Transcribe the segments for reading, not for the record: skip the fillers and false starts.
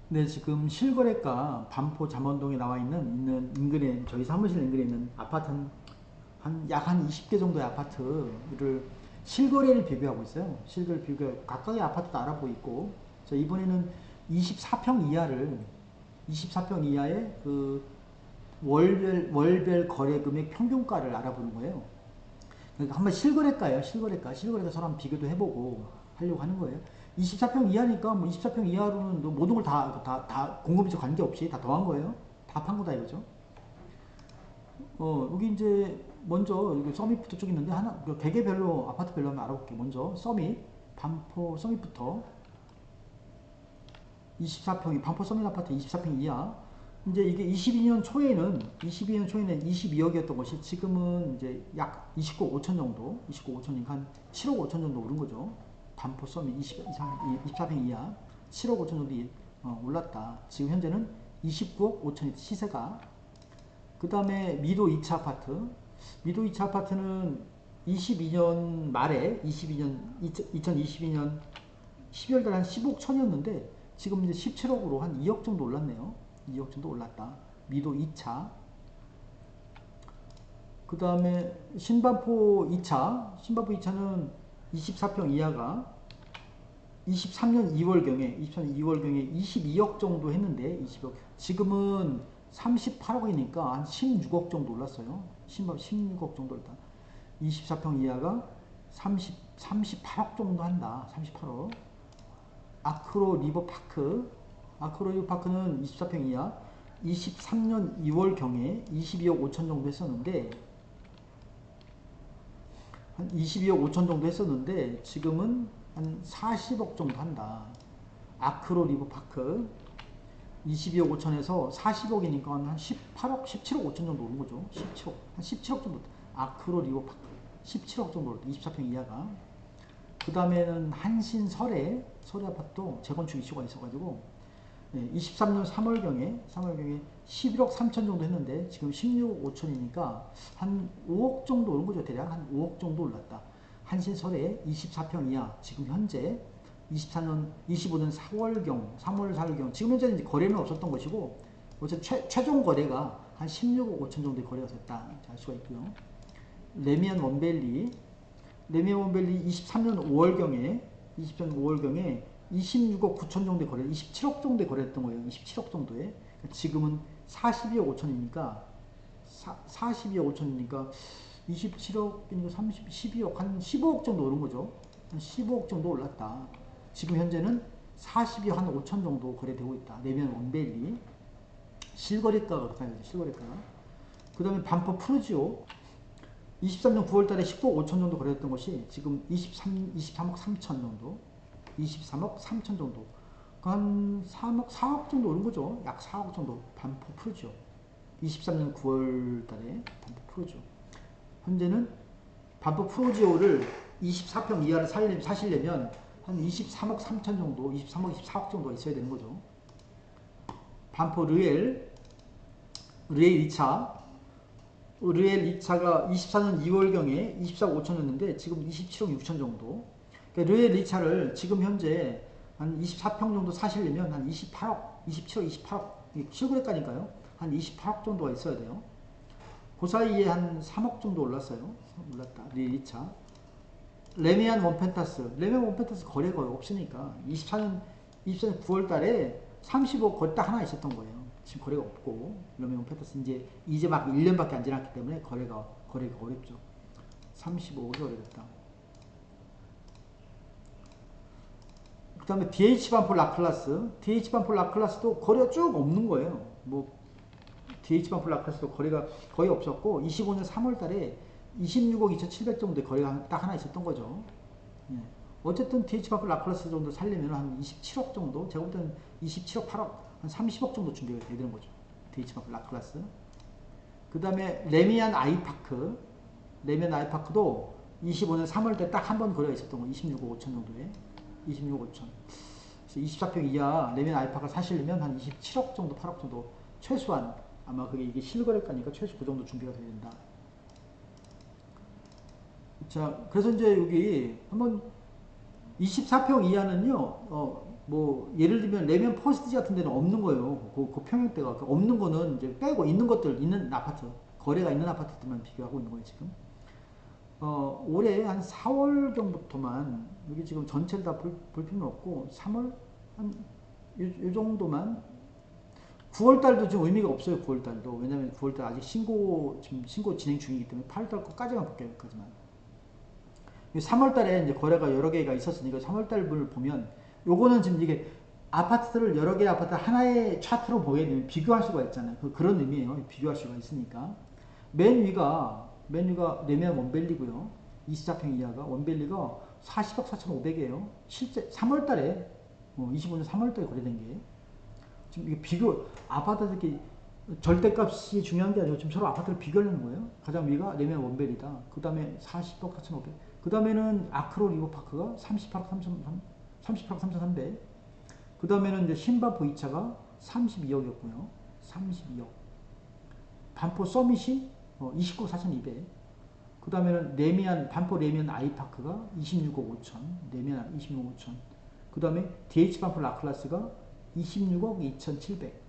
네, 지금 실거래가 반포 잠원동에 나와 있는 인근에 저희 사무실 인근에 있는 아파트 약 한 20개 정도의 아파트를 실거래를 비교하고 있어요. 실거래 비교 각각의 아파트도 알아보고 있고, 자, 이번에는 24평 이하를 24평 이하의 그 월별 거래 금액 평균가를 알아보는 거예요. 그러니까 한번 실거래가예요. 실거래가 서로 한번 비교도 해보고 하려고 하는 거예요. 24평 이하니까 뭐 24평 이하로는 모든 걸 다 공급이죠. 관계없이 다 더한 거예요. 다 판 거다 이거죠. 여기 이제 먼저 여기 서밋부터 쭉 있는데 하나 그 개개별로 아파트별로 한번 알아볼게요. 먼저 서밋 반포 서밋부터 24평이 반포 서밋 아파트 24평 이하. 이제 이게 22년 초에는 22억이었던 것이 지금은 이제 약 29억 5천 정도, 29억 5천이니까 한 7억 5천 정도 오른 거죠. 반포 서밋 24평 이하 7억 5천 정도 올랐다. 지금 현재는 29억 5천이 시세가. 그 다음에 미도 2차 아파트. 미도 2차 아파트는 22년 말에 2022년 12월 달에 한 15억 천이었는데 지금 이제 17억으로 한 2억 정도 올랐네요. 2억 정도 올랐다. 미도 2차. 그 다음에 신반포 2차. 신반포 2차는 24평 이하가 23년 2월경에 22억 정도 했는데 20억. 지금은 38억이니까 한 16억 정도 올랐어요. 16억 정도 올랐다. 24평 이하가 38억 정도 한다. 38억. 아크로 리버파크. 아크로 리버파크는 24평 이하 23년 2월경에 22억 5천 정도 했었는데 한 22억 5천 정도 했었는데 지금은 한 40억 정도 한다. 아크로 리버파크 22억 5천에서 40억이니까 한 18억, 17억 5천 정도 오른 거죠. 17억, 한 17억 정도. 아크로 리버파크 17억 정도 오른 24평 이하가. 그 다음에는 설해 아파트도 재건축 이슈가 있어가지고 23년 3월경에 11억 3천 정도 했는데 지금 16억 5천이니까 한 5억 정도 오른 거죠. 대략 한 5억 정도 올랐다. 한신설에 24평 이하 지금 현재 24년 25년 3월 4월경 지금 현재는 이제 거래는 없었던 것이고 어쨌든 최종 거래가 한 16억 5천 정도의 거래가 됐다. 알 수가 있고요. 레미안 원밸리 23년 5월경에 26억 9천 정도의 거래, 27억 정도의 거래했던 거예요. 27억 정도에. 지금은 42억 5천이니까, 42억 5천이니까 27억이니까 12억, 한 15억 정도 오른 거죠. 한 15억 정도 올랐다. 지금 현재는 42억 한 5천 정도 거래되고 있다. 내면 원밸리. 실거래가가 그렇다는 거죠. 실거래가가. 그 다음에 반포 프루지오. 23년 9월 달에 19억 5천 정도 거래했던 것이 지금 23억 3천 정도. 23억 3천 정도. 한 3억, 4억 정도 오른 거죠. 약 4억 정도. 반포 프루지오. 23년 9월 달에 반포 프루지오. 현재는 반포 프루지오를 24평 이하를 사시려면 한 23억 3천 정도, 23억, 24억 정도가 있어야 되는 거죠. 반포 르엘 2차. 르엘 2차가 24년 2월경에 24억 5천이었는데 지금 27억 6천 정도. 그러니까 르엘 2차를 지금 현재 한 24평 정도 사시려면 한 28억, 27억, 28억 실거래가니까요. 한 28억 정도가 있어야 돼요. 그 사이에 한 3억 정도 올랐어요. 올랐다. 르엘 2차. 레미안 원펜타스 거래가 없으니까 24년 9월 달에 30억 거래 딱 하나 있었던 거예요. 지금 거래가 없고 레미안 원펜타스 이제 막 1년밖에 안 지났기 때문에 거래가 어렵죠. 35억이 거래됐다. 그 다음에 DH 반폴 라클라스도 거래가 쭉 없는 거예요. 뭐 DH 반폴 라클라스도 거래가 거의 없었고 25년 3월 달에 26억 2,700 정도의 거래가 딱 하나 있었던 거죠. 예. 어쨌든 DH 반폴 라클라스 정도 살려면 한 27억 정도, 제가 볼 때는 27억 8억, 한 30억 정도 준비가 돼야 되는 거죠. DH 반폴 라클라스. 그 다음에 레미안 아이파크도 25년 3월 때 딱 한 번 거래가 있었던 거, 26억 5천 정도에. 26억 5천. 그래서 24평 이하 레미안 아이파크를 사시려면 한 27억 정도, 8억 정도 최소한 아마 그게 이게 실거래가니까 최소 그 정도 준비가 돼야 된다. 자, 그래서 이제 여기 한번 24평 이하는요, 뭐 예를 들면 레미안 퍼스티지 같은 데는 없는 거예요. 그 평형대가 그 없는 거는 이제 빼고 있는 것들 있는 아파트 거래가 있는 아파트들만 비교하고 있는 거예요 지금. 올해 한 4월경부터만 여기 지금 전체를 다 볼 필요는 없고 3월 한 요 정도만 9월달도 좀 의미가 없어요. 9월달도 왜냐면 9월달 아직 지금 신고 진행 중이기 때문에 8월달 거까지만 볼게요. 여기까지만. 3월달에 이제 거래가 여러 개가 있었으니까 3월달을 보면 요거는 지금 이게 아파트들을 여러 개의 아파트 하나의 차트로 보게 되면 비교할 수가 있잖아요. 그런 의미예요. 비교할 수가 있으니까. 맨 위가 레미안 원밸리고요. 24평 이하가 원밸리가 40억 4,500이에요. 실제 3월달에 25년 3월달에 거래된 게 지금 이게 비교 아파트들끼리 절대값이 중요한 게 아니고 지금 서로 아파트를 비교하는 거예요. 가장 위가 레미안 원밸리다. 그 다음에 40억 4,500. 그 다음에는 아크로 리버파크가 38억 3,300. 그 다음에는 이제 신바포 2차가 32억이었고요. 32억. 반포 서밋이 29억 4,200. 그 다음에는 반포 레미안 아이파크가 26억 5천. 레미안 26억 5천. 그 다음에 DH 반포 라클라스가 26억 2,700.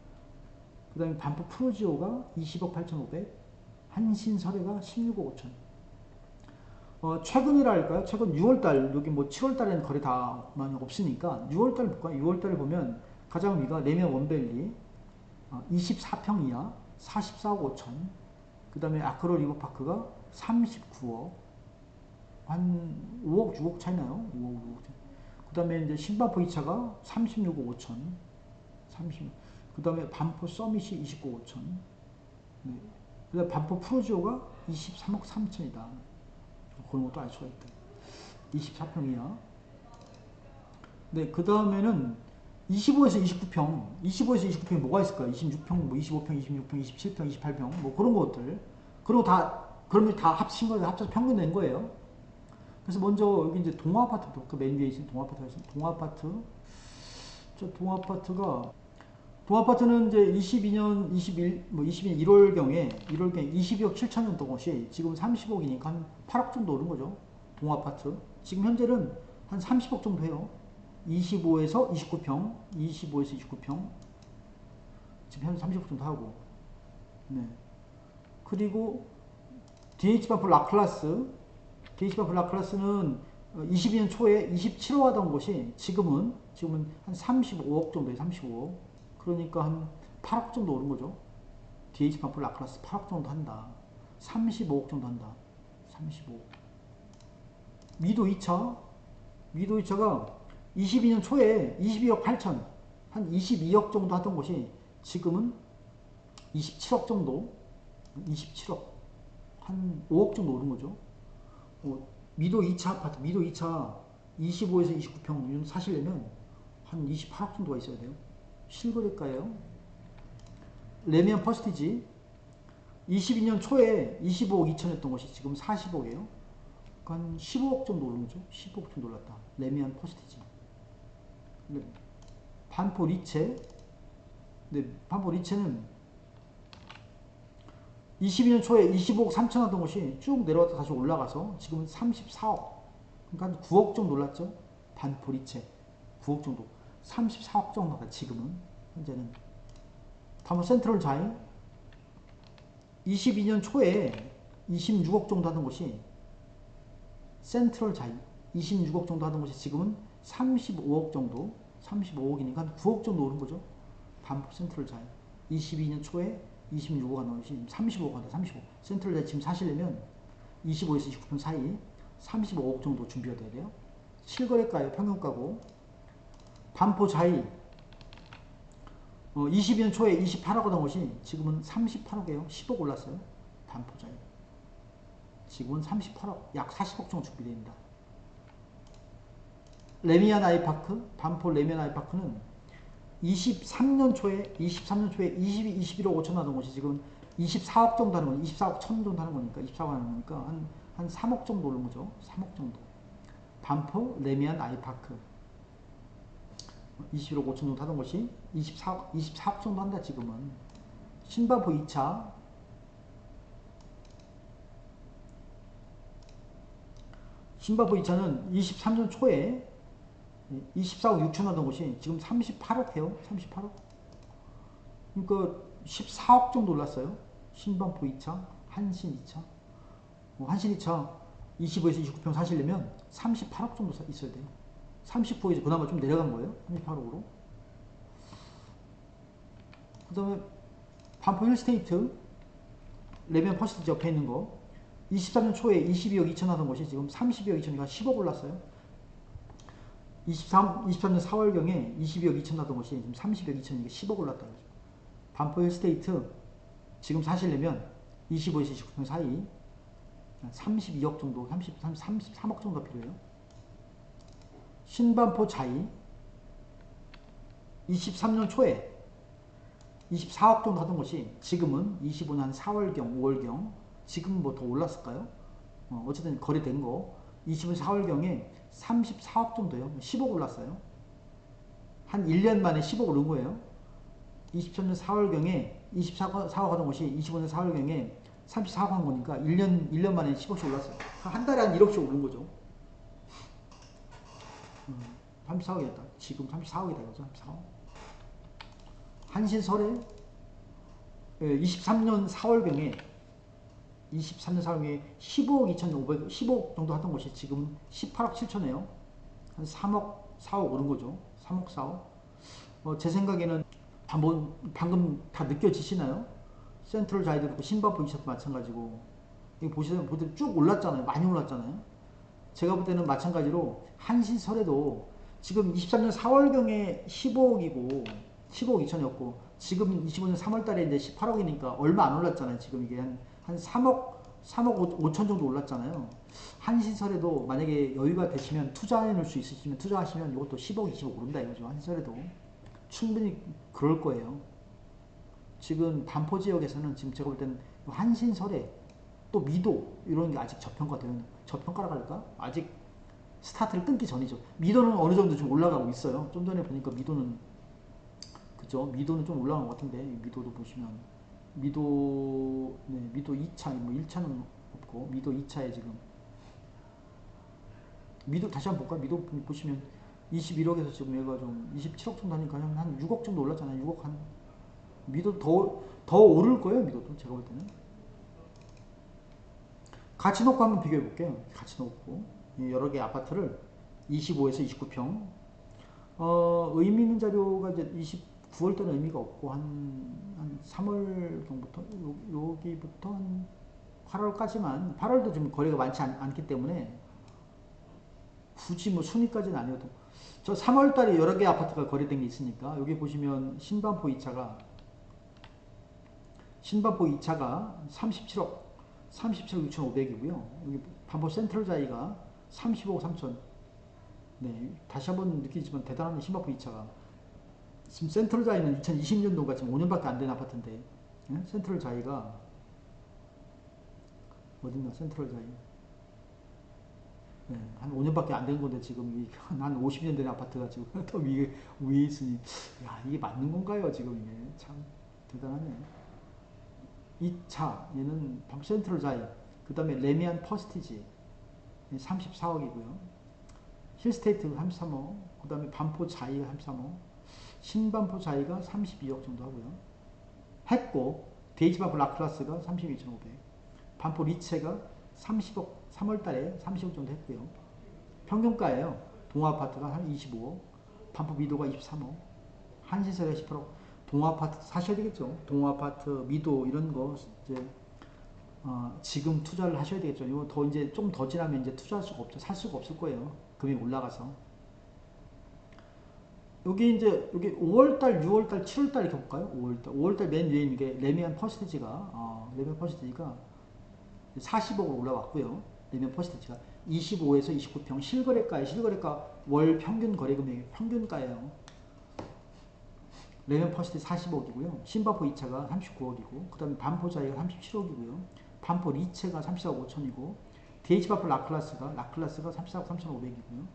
그 다음에 반포 프로지오가 20억 8,500. 한신설해가 16억 5천. 최근이라 할까요? 최근 6월달, 여기 뭐 7월달에는 거래 다 많이 없으니까 6월달 볼까요? 6월달에 보면 가장 위가 레미안 원밸리 24평 이하 44억 5천. 그 다음에 아크로 리버파크가 39억. 한 5억, 6억 차이나요? 5억, 6억 차이. 그 다음에 이제 신반포 2차가 36억 5천. 30. 그 다음에 반포 서밋이 29억 5천. 네. 그 다음에 반포 프로지오가 23억 3천이다. 그런 것도 알 수가 있다. 24평이야. 네, 그 다음에는 25에서 29평. 25에서 29평이 뭐가 있을까요? 26평, 뭐 25평, 26평, 27평, 28평, 뭐 그런 것들. 그러면 다 합친 거예요. 합쳐서 평균 낸 거예요. 그래서 먼저 여기 이제 동아아파트, 그 맨 위에 있는 동아아파트가 있습니다. 동아아파트는 이제 22년 1월경에 22억 7천년 던 것이 지금 30억이니까 한 8억 정도 오른 거죠. 동아아파트. 지금 현재는 한 30억 정도 해요. 25에서 29평. 지금 현재 30억 정도 하고. 네. 그리고 DH반포 라클라스는 22년 초에 27억 하던 곳이 지금은 한 35억 정도예요. 35억. 그러니까 한 8억 정도 오른 거죠. DH반포 라클라스 8억 정도 한다. 35억 정도 한다. 35억. 미도 2차가 22년 초에 22억 8천, 한 22억 정도 하던 곳이 지금은 27억 정도, 27억, 한 5억 정도 오른 거죠. 미도 2차 아파트, 미도 2차 25에서 29평 사시려면 한 28억 정도가 있어야 돼요. 실거래가예요. 레미안 퍼스티지 22년 초에 25억 2천이었던 것이 지금 40억이에요. 한 15억 정도 오른 거죠. 15억 정도 올랐다. 레미안 퍼스티지. 네. 반포 리체. 네, 반포 리체는 22년 초에 25억 3천 하던 것이 쭉 내려왔다 다시 올라가서 지금은 34억. 그러니까 한 9억 정도 올랐죠. 반포 리체. 9억 정도. 34억 정도 나다 지금은. 현재는. 반포 센트럴 자이 22년 초에 26억 정도 하던 것이 센트럴 자이 26억 정도 하던 것이 지금은 35억 정도. 35억이니까 한 9억 정도 오른 거죠. 반포 센트럴 자이 22년 초에 26억 하던 것이 35억 한다. 35억. 센트럴 자이 지금 사시려면 25에서 29평 사이 35억 정도 준비가 돼야 돼요. 실거래가예요. 평균가고. 반포 자이 22년 초에 28억 하던 것이 지금은 38억이에요. 10억 올랐어요. 반포 자이. 지금은 38억, 약 40억 정도 준비됩니다. 레미안 아이파크, 반포 레미안 아이파크는 23년 초에 21억 5천 하던 것이 지금 24억 정도 하는 거니까 24억 천 정도 하는 거니까 24억 하는 거니까 한 3억 정도 오른 거죠. 3억 정도. 반포 레미안 아이파크 21억 5천 정도 하던 것이 24억 정도 한다 지금은. 신반포 2차 신반포 2차는 23년 초에 24억 6천 하던 곳이 지금 38억 해요. 38억. 그러니까 14억 정도 올랐어요. 신반포 2차, 한신 2차. 한신 2차 25에서 29평 사시려면 38억 정도 있어야 돼요. 39에서 그나마 좀 내려간 거예요. 38억으로. 그 다음에 반포 힐스테이트 레미안 퍼스트 옆에 있는 거 23년 초에 22억 2천 하던 것이 지금 32억 2천이가 10억 올랐어요. 23년 4월경에 22억 2천 하던 것이 지금 30억 2천이니까 10억 올랐다. 반포 힐스테이트 지금 사시려면 25에서 29평 사이 32억 정도, 33억 정도 필요해요. 신반포 자이 23년 초에 24억 정도 하던 것이 지금은 25년 4월경, 5월경 지금 뭐 더 올랐을까요? 어쨌든 거래된 거 25년 4월경에 34억 정도요. 10억 올랐어요. 한 1년 만에 10억 오른 거예요. 23년 4월경에 24억 하던 것이 25년 4월경에 34억 한 거니까 1년 만에 10억씩 올랐어요. 한 달에 한 1억씩 오른 거죠. 34억이었다. 지금 34억이다. 이거죠. 34억. 한신설에 23년 4월경에 15억 2,500, 15억 정도 하던 것이 지금 18억 7천이에요. 한 3억, 4억 오른 거죠. 3억, 4억. 제 생각에는 방금 다 느껴지시나요? 센트럴 자이도 그렇고 신반포 2차도 마찬가지고 여기 보시면 쭉 올랐잖아요. 많이 올랐잖아요. 제가 볼 때는 마찬가지로 한신설에도 지금 23년 4월경에 15억이고 15억 2천이었고 지금 25년 3월달에 이제 18억이니까 얼마 안 올랐잖아요. 지금 이게 한 3억 5천 정도 올랐잖아요. 한신설에도 만약에 여유가 되시면 투자해 놓을 수 있으시면 투자하시면 이것도 10억 20억 오른다 이거죠. 한신설에도 충분히 그럴 거예요. 지금 반포 지역에서는 지금 제가 볼 때는 한신설에 또 미도 이런 게 아직 저평가라고 할까? 아직 스타트를 끊기 전이죠. 미도는 어느 정도 좀 올라가고 있어요. 좀 전에 보니까 미도는 그죠? 미도는 좀 올라간 것 같은데 미도도 보시면 미도 2차 뭐 1차는 없고 미도 2차에 지금 미도 다시 한번 볼까요? 미도 보시면 21억에서 지금 얘가 좀 27억 정도 하니까 한 6억 정도 올랐잖아요. 6억 한 미도 더 오를 거예요. 미도도 제가 볼 때는 같이 놓고 한번 비교해 볼게요. 같이 놓고 여러 개 아파트를 25에서 29평 의미 있는 자료가 이제 9월 때는 의미가 없고 한 3월경부터 여기부터 한 8월까지만 8월도 지금 거래가 많지 않기 때문에 굳이 뭐 순위까지는 아니어도 저 3월달에 여러 개 아파트가 거래된 게 있으니까 여기 보시면 신반포 2차가 37억 6,500이고요. 여기 반포 센트럴 자이가 35억 3천. 네, 다시 한번 느끼지만 대단한 신반포 2차가 지금 센트럴 자이는 2020년도가 지금 5년밖에 안 된 아파트인데 센트럴 자이가 어딨나 센트럴 자이 네, 한 5년밖에 안 된 건데 지금 한 50년 된 아파트가 지금 더 위에 있으니 야 이게 맞는 건가요 지금 이게 참 대단하네. 2차 얘는 센트럴 자이 그 다음에 레미안 퍼스티지 34억이고요. 힐스테이트 33억 그 다음에 반포 자이가 33억 신반포 자이가 32억 정도 하고요. 했고 데이지반포 라클라스가 32,500 반포 리체가 30억 3월달에 30억 정도 했고요. 평균가예요. 동아아파트가 한 25억 반포 미도가 23억 한신설에 18억 동아아파트 사셔야 되겠죠. 동아아파트 미도 이런 거 이제 지금 투자를 하셔야 되겠죠. 이거 더 이제 좀 더 지나면 이제 투자할 수가 없죠. 살 수가 없을 거예요. 금액이 올라가서. 여기 5월달, 6월달, 7월달 이렇게 볼까요? 5월달 맨 위에 있는 게 레미안 퍼스티지가 40억으로 올라왔고요. 레미안 퍼스티지가 25에서 29평 실거래가 월 평균 거래 금액 평균가예요. 레미안 퍼스티지 40억이고요. 신반포 2차가 39억이고 그 다음에 반포 자이가 37억이고요. 반포 리체가 34억 5천이고 DH반포 라클라스가 34억 3,500이고요.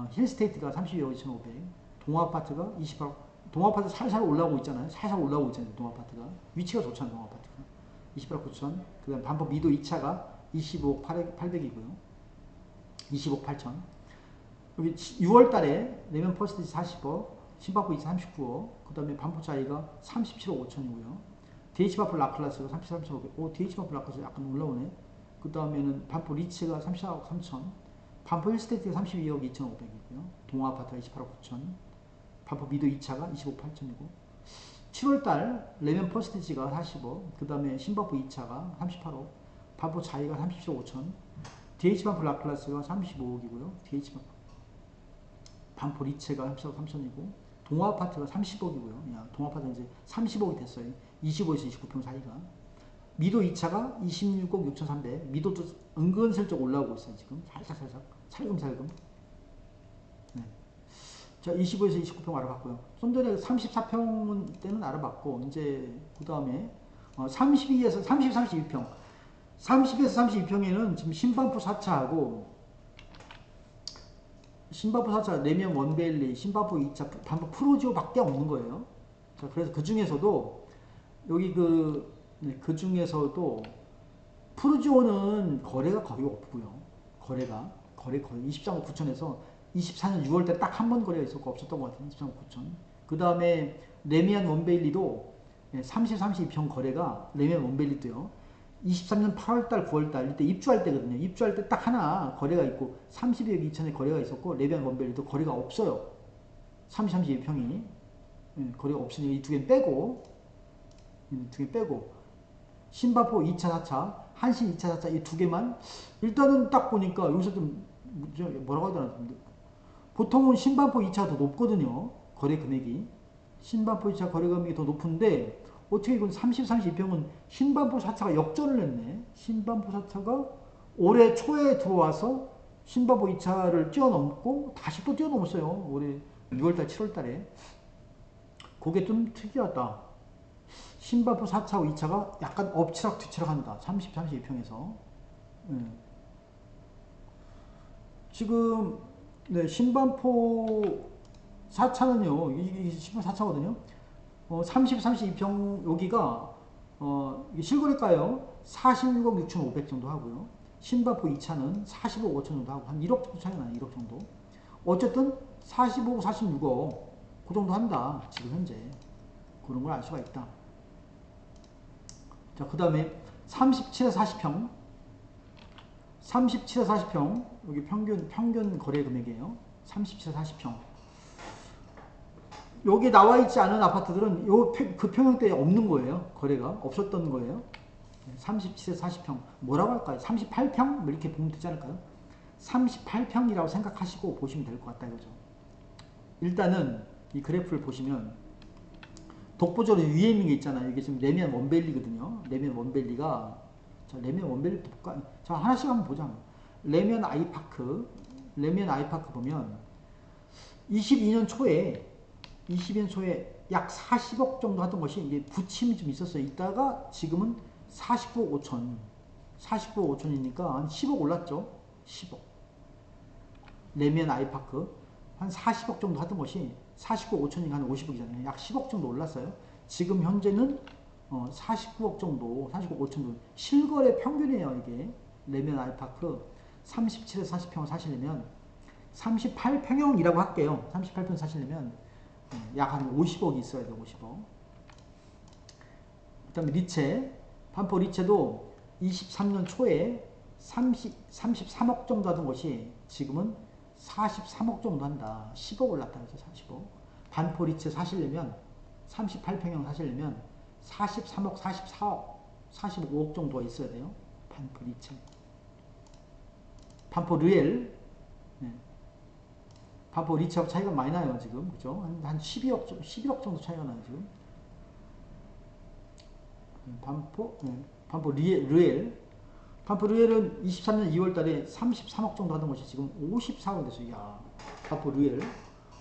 힐스테이트가 32억 2,500 동아아파트가 28억 동아아파트 살살 올라오고 있잖아요. 동아아파트가 위치가 좋잖아요. 동아아파트가 28억 9천 그 다음 반포 미도 2차가 25억 800이고요. 25억 8천 여기 6월 달에 레면 퍼스티지 40억, 신바프 239억, 그 다음에 반포 차이가 37억 5천이고요. DH바프 라클라스가 33억, 오, DH바프 라클라스 약간 올라오네. 그 다음에는 반포 리츠가 34억 3천, 반포 힐스테이트가 32억 2,500이고요. 동아아파트가 28억 9천, 반포 미도 2차가 25억 8천이고, 7월달 레면 퍼스티지가 40억, 그 다음에 신바프 2차가 38억, 반포 자이가 37억 5천, DH반포 라클라스가 35억이고요. DH반포 반포 리체가 34억 3천이고, 동아아파트가 30억이고요. 야, 동아아파트는 이제 30억이 됐어요. 25에서 29평 사이가. 미도 2차가 26억 6,300. 미도도 은근슬쩍 올라오고 있어요. 지금 살짝 살금살금. 네. 자, 25에서 29평 알아봤고요. 좀 전에 34평 때는 알아봤고, 이제 그 다음에 32에서 32평. 30에서 32평에는 지금 신반포 4차하고 신반포 4차, 레면 원벨리, 신반포 2차, 반포 프로지오 밖에 없는 거예요. 자, 그래서 그 중에서도 여기 그 중에서도 프로지오는 거래가 거의 없고요. 거래 거의 23억 9천에서 24년 6월 때 딱 한 번 거래가 있었고 없었던 것 같아요. 23억 9천. 그 다음에 레미안 원베일리도 30, 32평 거래가 레미안 원베일리도요. 23년 8월달, 9월달 이때 입주할 때거든요. 입주할 때 딱 하나 거래가 있고 32억 2천에 거래가 있었고 레미안 원베일리도 거래가 없어요. 30, 32평이 거래가 없으니 이 두 개 빼고 신바포 2차, 4차, 한신 2차, 4차 이 두 개만 일단은 딱 보니까 여기서 좀 뭐라고 하더라. 보통은 신반포 2차가 더 높거든요. 거래 금액이. 신반포 2차 거래 금액이 더 높은데 어떻게 이건 30, 32평은 신반포 4차가 역전을 했네. 신반포 4차가 올해 초에 들어와서 신반포 2차를 뛰어넘고 다시 또 뛰어넘었어요. 올해 6월달, 7월달에. 그게 좀 특이하다. 신반포 4차하고 2차가 약간 엎치락 뒤치락 한다. 30, 32평에서. 지금 네, 신반포 4차는요. 이게 신반포 4차거든요. 30, 32평 여기가 실거래가요. 46억 6,500 정도 하고요. 신반포 2차는 40억 5천 정도 하고 한 1억 정도 차이가 나요. 1억 정도. 어쨌든 45억 46억 그 정도 한다. 지금 현재. 그런 걸 알 수가 있다. 자, 그 다음에 37에 40평. 37에 40평. 여기 평균 거래 금액이에요. 37에 40평. 여기 나와 있지 않은 아파트들은 그 평형대에 없는 거예요. 거래가 없었던 거예요. 37에 40평. 뭐라고 할까요? 38평? 뭐 이렇게 보면 되지 않을까요? 38평이라고 생각하시고 보시면 될 것 같다 이거죠. 일단은 이 그래프를 보시면 독보적으로 위에 있는 게 있잖아요. 이게 지금 레미안 원밸리거든요. 레미안 원밸리가 자, 레미안 원밸리부터 볼까? 자, 하나씩 한번 보자. 레미안 아이파크 보면 22년 초에 약 40억 정도 하던 것이 이게 부침이 좀 있었어요. 이따가 지금은 49억 5천. 49억 5천이니까 한 10억 올랐죠. 10억. 레미안 아이파크 한 40억 정도 하던 것이 49억 5천이니까 한 50억이잖아요. 약 10억 정도 올랐어요. 지금 현재는 49억 정도, 49억 5천 정도. 실거래 평균이에요, 이게. 레미안 아이파크 37에서 40평을 사시려면 38평형이라고 할게요. 38평 사시려면 약 한 50억이 있어야 돼요. 50억. 그 다음에 리체 반포 리체도 23년 초에 33억 정도 하던 것이 지금은 43억 정도 한다. 10억 올랐다. 그래서 40억. 반포 리체 사시려면 38평형 사시려면 43억, 44억, 45억 정도가 있어야 돼요. 반포 리체. 반포 르엘. 네. 반포 리치하고 차이가 많이 나요, 지금. 그죠? 한 11억 정도 차이가 나요, 지금. 반포 르엘. 반포 르엘은 23년 2월 달에 33억 정도 하던 것이 지금 54억 됐어요. 야, 반포 르엘.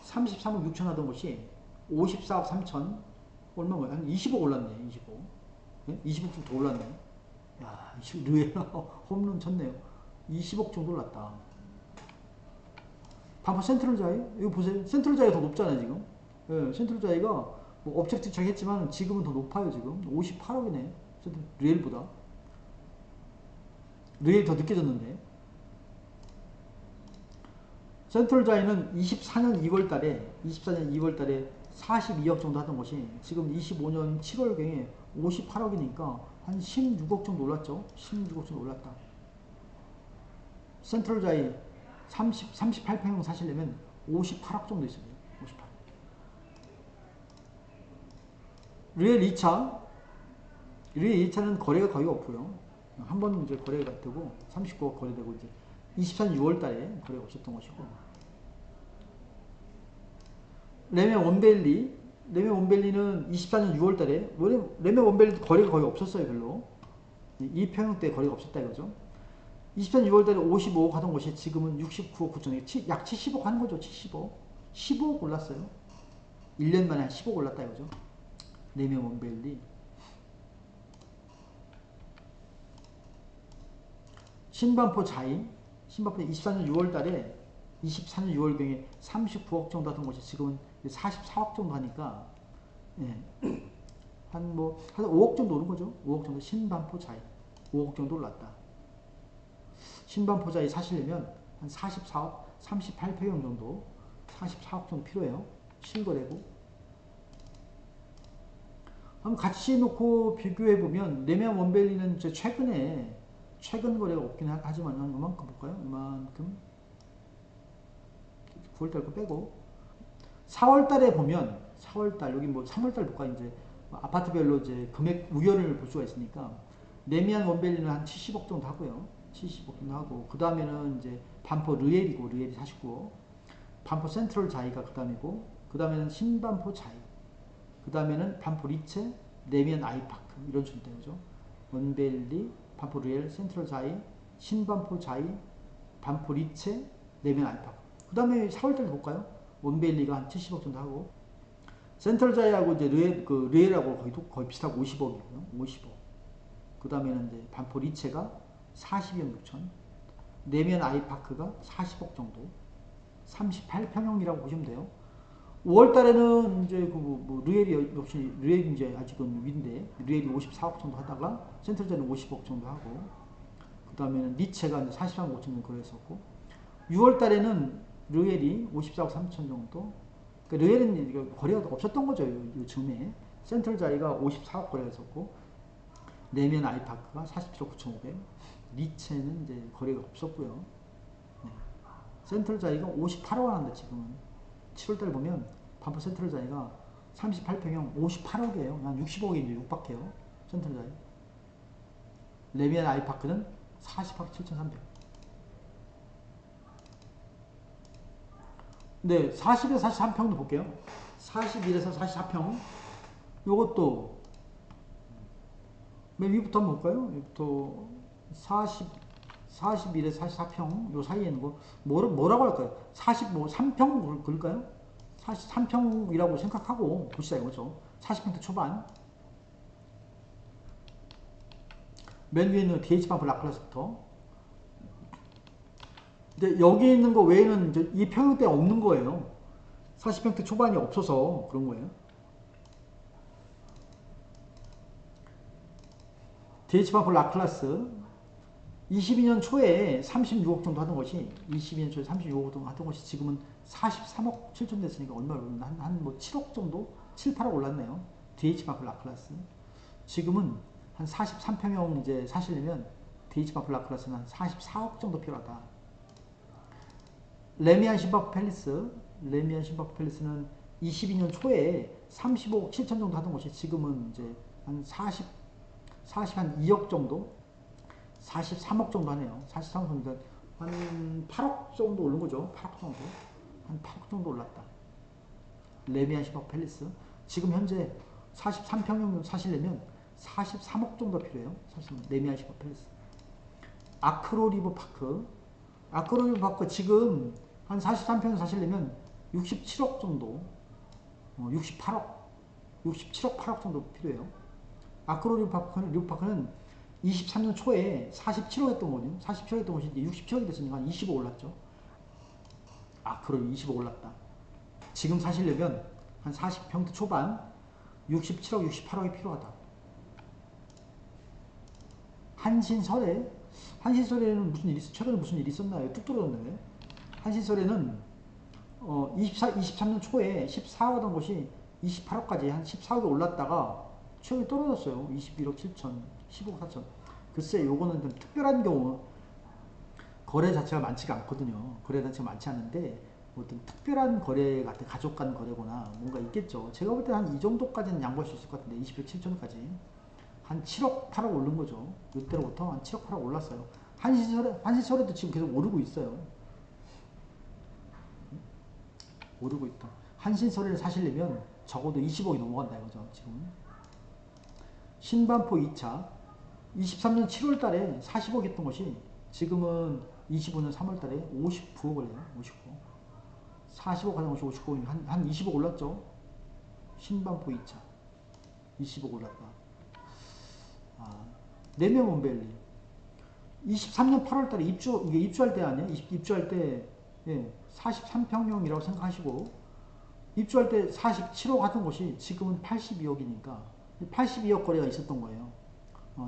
33억 6천 하던 것이 54억 3천. 얼마가 한 20억 올랐네, 20억. 네? 20억 좀 더 올랐네. 야, 르엘 홈런 쳤네요. 20억 정도 올랐다. 반포 센트럴자이 이거 보세요. 센트럴자이가 더 높잖아요 지금. 예, 센트럴자이가 뭐 업젝트 착했지만 지금은 더 높아요 지금. 58억이네. 리엘보다. 리엘 더 늦게 졌는데. 센트럴자이는 24년 2월 달에 42억 정도 하던 것이 지금 25년 7월경에 58억이니까 한 16억 정도 올랐죠. 16억 정도 올랐다. 센트럴자이 38평형 사시려면 58억 정도 있어요. 58억. 리엘 2차. 리엘 2차는 거래가 거의 없고요. 한 번 이제 거래가 되고 39억 거래되고 이제 24년 6월 달에 거래가 없었던 것이고. 레메 원밸리는 24년 6월 달에 레메 원밸리도 거래가 거의 없었어요. 별로. 이 평형 때 거래가 없었다 이거죠. 24년 6월 달에 55억 하던 것이 지금은 69억 9천억, 약 70억 하는 거죠. 70억. 15억 올랐어요. 1년 만에 한 10억 올랐다 이거죠. 레메 원밸리. 신반포 자이. 신반포 24년 6월 달에 24년 6월경에 39억 정도 하던 것이 지금은 44억 정도 하니까, 예. 한 5억 정도 오른 거죠. 5억 정도. 신반포 자이. 5억 정도 올랐다. 신반포 자이 사시려면 한 44억, 38평형 정도, 44억 정도 필요해요. 실거래고. 한번 같이 놓고 비교해보면, 레메 원밸리는 최근 거래가 없긴 하지만, 이만큼 볼까요? 이만큼. 9월달 거 빼고 4월달에 보면 4월달 여기 뭐 3월달 볼까 이제 아파트별로 이제 금액 우열을 볼 수가 있으니까 레미안 원밸리는 한 70억 정도 하고요. 70억 정도 하고 그 다음에는 이제 반포 르엘이고 르엘이 49억, 반포 센트럴 자이가 그 다음이고 그 다음에는 신반포 자이, 그 다음에는 반포 리체, 레미안 아이파크 이런 순인데 그죠? 원밸리, 반포 르엘, 센트럴 자이, 신반포 자이, 반포 리체, 레미안 아이파크. 그 다음에 4월달 볼까요? 원밸리가 한 70억 정도 하고 센트럴자이하고 이제 르엘하고 거의 비슷하고 50억이고요. 50억. 그 다음에는 이제 반포 리체가 42억 6천, 내면 아이파크가 40억 정도, 38평형이라고 보시면 돼요. 5월달에는 이제 르엘이 역시 르엘이 이제 아직은 위인데 르엘이 54억 정도 하다가 센트럴자이는 50억 정도 하고 그 다음에는 리체가 이제 43억 5천 정도 거래했었고 6월달에는 르엘이 54억 3천 정도. 그러니까 르엘은 거래가 없었던 거죠. 요즘에. 센트럴자이가 54억 거래했었고, 내면 아이파크가 47억 9,500. 리체는 이제 거래가 없었고요. 네. 센트럴자이가 58억 하는데 지금은 7월달 보면 반포 센트럴자이가 38평형 58억이에요. 한 60억이 이제 육박해요. 센트럴자이. 레미안 아이파크는 40억 7,300. 네, 40에서 43평도 볼게요. 41에서 44평. 요것도 맨 위부터 한번 볼까요? 위부터 41에서 44평 요 사이에 있는 거 뭐라고 할까요? 43평 그럴까요? 43평이라고 생각하고 보시자 이거죠. 40평대 초반. 맨 위에 있는 DH반프 라클라스부터. 근데 여기 있는 거 외에는 이제 이 평형대가 없는 거예요. 40평대 초반이 없어서 그런 거예요. DH반프 라클라스 22년 초에 36억 정도 하던 것이 22년 초에 36억 정도 하던 것이 지금은 43억 7천 됐으니까 얼마나 올랐나? 한 7억 정도? 7, 8억 올랐네요. DH반프 라클라스. 지금은 한 43평형 이제 사시려면 DH반프 라클라스는 한 44억 정도 필요하다. 레미안 신바프 팰리스는 22년 초에 35억 7천 정도 하던 것이 지금은 이제 한 한 2억 정도? 43억 정도 하네요. 43억 정도. 한 8억 정도 오른 거죠. 8억 정도. 한 8억 정도 올랐다. 레미안 신바프 팰리스. 지금 현재 43평형 사시려면 43억 정도 필요해요. 레미안 신바프 팰리스. 아크로리브 파크 지금 한 43평 사시려면 67억 정도, 67억 8억 정도 필요해요. 아크로 리브파크는 23년 초에 47억 했던 거거든요. 47억 했던 것이 이제 67억이 됐으니까 한 20억 올랐죠. 아크로 20억 올랐다. 지금 사시려면 한 40평대 초반 67억, 68억이 필요하다. 한신설에는 최근에 무슨 일이 있었나요? 뚝 떨어졌네. 한신설에는 23년 초에 14억이던 곳이 28억까지 한 14억이 올랐다가 최근에 떨어졌어요. 21억 7천, 15억 4천. 글쎄, 요거는 좀 특별한 경우, 거래 자체가 많지가 않거든요. 거래 자체가 많지 않은데, 뭐 어떤 특별한 거래 같은 가족 간 거래거나 뭔가 있겠죠. 제가 볼 때 한 이 정도까지는 양보할 수 있을 것 같은데, 21억 7천까지. 한 7억, 8억 오른 거죠. 이때로부터 한 7억, 8억 올랐어요. 한신설에도 지금 계속 오르고 있어요. 오르고 있다. 한신설에를 사시려면 적어도 20억이 넘어간다 이거죠. 지금 신반포 2차 23년 7월 달에 40억 했던 것이 지금은 25년 3월 달에 59억을 해요. 59억. 40억 하는 것이 59억이면 한 20억 올랐죠. 신반포 2차 20억 올랐다. 내명 원밸리 23년 8월 달에 이게 입주할 때 아니야? 입주할 때, 예, 43평형이라고 생각하시고, 입주할 때 47억 하던 곳이 지금은 82억이니까, 82억 거래가 있었던 거예요.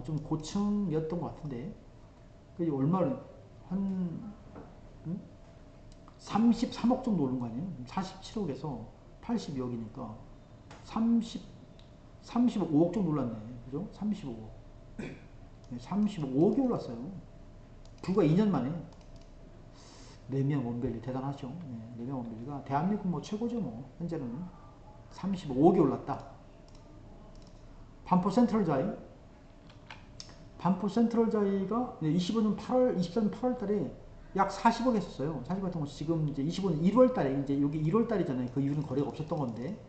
좀 고층이었던 것 같은데, 그 얼마를, 한, 33억 정도 오른 거 아니에요? 47억에서 82억이니까, 35억 정도 올랐네. 그죠? 35억. 35억이 올랐어요. 불과 2년 만에. 레미안 원밸리 대단하죠. 네, 레미안 원밸리가 대한민국 뭐 최고죠. 뭐 현재는 35억이 올랐다. 반포 센트럴자이 반포 센트럴자이가 25년 8월 23년 8월 달에 약 40억 했었어요. 40억 같은 거 지금 이제 25년 1월 달에 이제 여기 1월 달이잖아요. 그 이후는 거래가 없었던 건데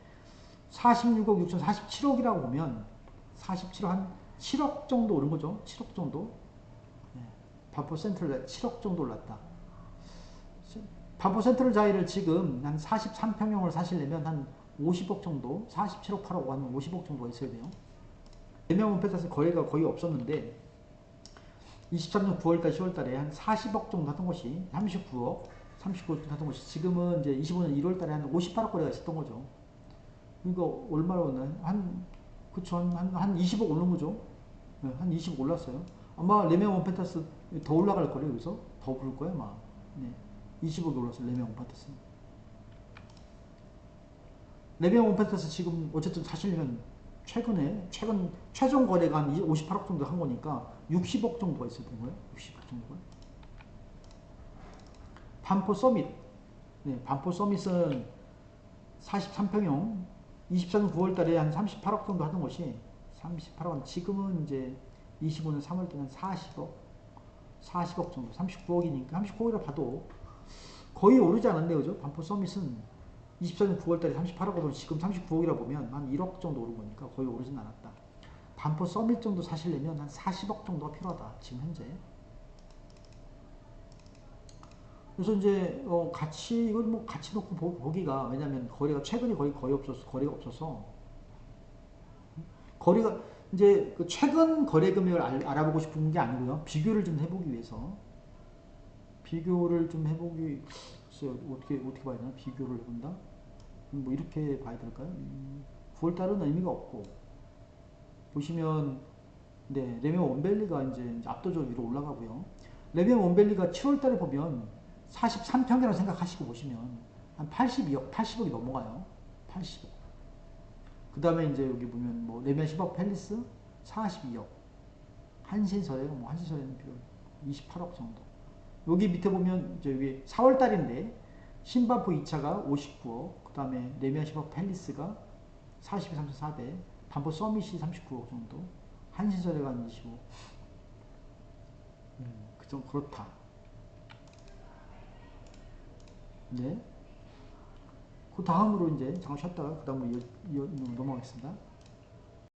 46억 6천 47억이라고 보면 47억 한 7억 정도 오른 거죠. 7억 정도. 네, 반포 센트럴자이 7억 정도 올랐다. 반포 센트럴자이를 지금 한 43평형을 사시려면 한 50억 정도, 47억 8억 한 50억 정도가 있어야 돼요. 대명원 페타스 거래가 거의 없었는데 23년 9월달 10월달에 한 40억 정도 하던 것이 39억 정도 하던 것이 지금은 이제 25년 1월달에 한 58억 거래가 있었던 거죠. 이거 얼마나 오나 그쵸 한 20억 오른 거죠. 네, 한 20억 올랐어요. 아마 레미안 페타스 더 올라갈 거래요. 여기서 더 오를 거예요 아마. 네. 20억이 올랐어요. 레미안 원펜터스. 레미안 원펜터스 지금 어쨌든 사시려면 최근 최종 거래가 한 58억 정도 한 거니까 60억 정도가 있었던 거예요. 60억 정도가. 반포 서밋. 네, 반포 서밋은 43평형 24년 9월 달에 한 38억 정도 하던 것이 38억 지금은 이제 25년 3월 때는 40억 정도 39억이니까 39억이라 봐도 거의 오르지 않았네요. 그죠? 반포 서밋은 24년 9월달에 38억으로 지금 39억이라 보면 한 1억 정도 오른 거니까 거의 오르진 않았다. 반포 서밋 정도 사시려면 한 40억 정도가 필요하다. 지금 현재. 그래서 이제 이걸 뭐 같이 놓고 보기가 왜냐면 거래가 최근에 거의 없어서 거래가 없어서 거래가 이제 그 최근 거래 금액을 알아보고 싶은 게 아니고요. 비교를 좀 해보기 위해서 비교를 좀 해보기 어떻게 봐야 되나? 비교를 해본다? 뭐 이렇게 봐야 될까요? 9월달은 의미가 없고 보시면 네 레미안 원밸리가 이제 압도적으로 위로 올라가고요. 레미안 원밸리가 7월달에 보면 43평이라고 생각하시고 보시면 한 80억이 넘어가요. 80억. 그 다음에 이제 여기 보면 뭐 레미안 시버 팰리스 42억. 한신설에는 28억 정도. 여기 밑에 보면 이제 여기 4월달인데 신반포 2차가 59억, 그 다음에 레미안 시버 팰리스가 42.3,400, 반포 서밋이 39억 정도, 한신설에가 25억. 그좀 그렇다. 네. 그 다음으로 이제 잠깐 쉬었다가 그 다음으로 넘어가겠습니다.